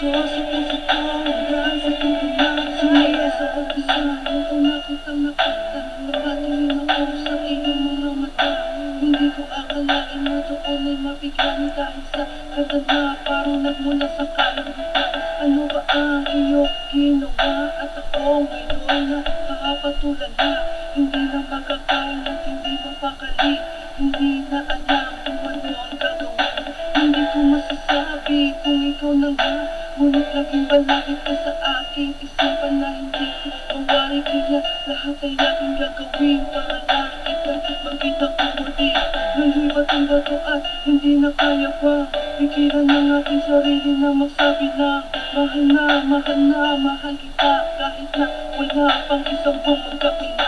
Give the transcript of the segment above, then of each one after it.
sa puso ko hanggang sa pinag-sumaya sa umpisa. Nung nakitang nakita, napatingin ako sa iyong mga mata. Hindi ko akalain na doon ay mabigyan dahil sa ganda na parang nagmula sa kalangitan. Ano ba ang iyong ginawa at ako ngayon na nakapatulan na hindi na magkakain at hindi mapakali. Hindi na alam kung ano ang gagawin. Hindi ko masasabi kung ikaw na nga, ngunit laging balakid ka sa aking isipan na hindi ko mawari. Kaya lahat ay laging gagawin para lang ikang magkita ko muli. Nalibat ang bato at hindi na kaya pa pigilan ng aking sarili na magsabi na mahal na, mahal na, mahal kita. Kahit na wala pang isang buong magkakilala.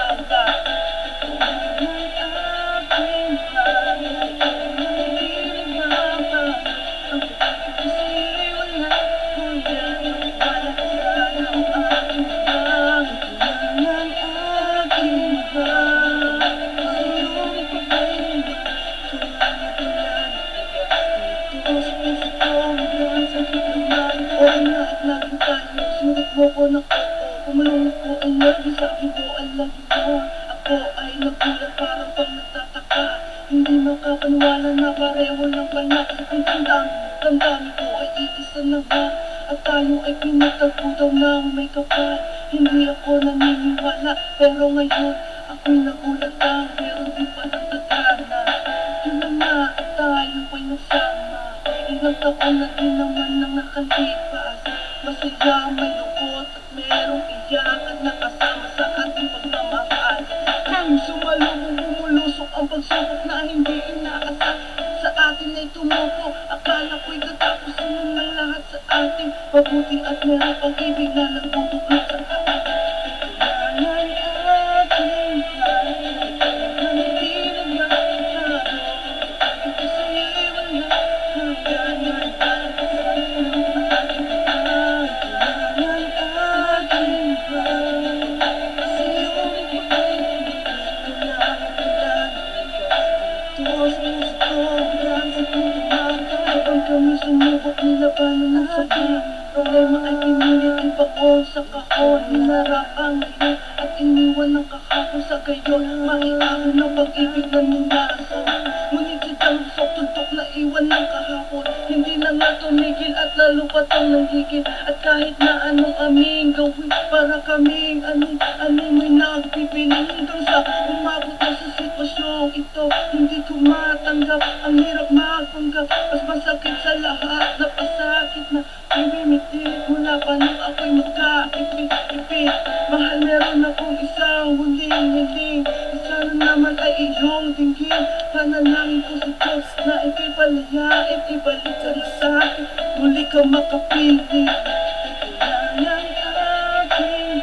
Sulit mo ko ng oo, kumulong ko ang nervous, sabi ko ang lagi mo. Ako ay nagulat parang pang nagtataka, hindi makapaniwala na pareho lang pala. Ang damdamin ko ay iisa na nga, at tayo ay pinagtagpo daw ng may kapal. Hindi ako naniniwala, pero ngayon ako'y nagulat ang meron din palang tatana. Yun na nga at tayo ay nasama, ilang taon na din naman nang nakalipas. Masaya, may lungkot at merong iyak at nakasama sa ating pagmamahal. Nang sumalubong bumulusok ang pagsubok na hindi inaasal, sa atin ay tumuko. Akala ko'y tatapusin mo ng lahat sa ating mabuti at merong pag-ibig na nagbubuklod sa atin. Kailangan ating hindi nagmamahal. Ito sa'yo'y wala hangganan. Kapag kami sumubok nilabanan ng sakit, problema ay pinilit ipakon sa kahon. Hinarap ang ngayon at iniwan ng kahapon sa gayon. Maikahon ng pag-ibig na nilaso, ngunit sitang sok-tuntok na iwan ng kahapon. Hindi na nga tumigil at lalo pa tang nanggigil. At kahit na anong aming gawin para kaming anong may nagpipiling, hanggang sa umabot na sa sitwasyong ito. Hindi ko matanggap, ang hirap magpanggap. Mas masakit sa lahat, napasakit na pimimitit mula pa nung ako'y magkaipit-ipit. Mahal, meron akong isang huling hiling, sana naman ay iyong dinggin. Panalangin ko sa Diyos na ika'y palayain, ibalik ka na sa'kin, muli ka makapili. Kailangan aking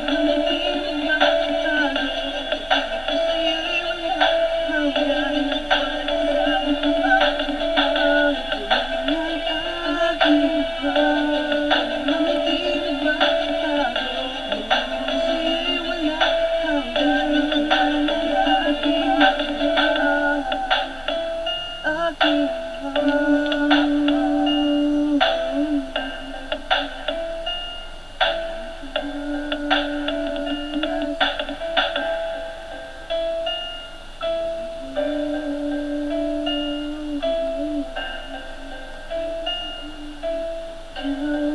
nanatiling makatalo. Ito sa'yo'y wala hangganan. You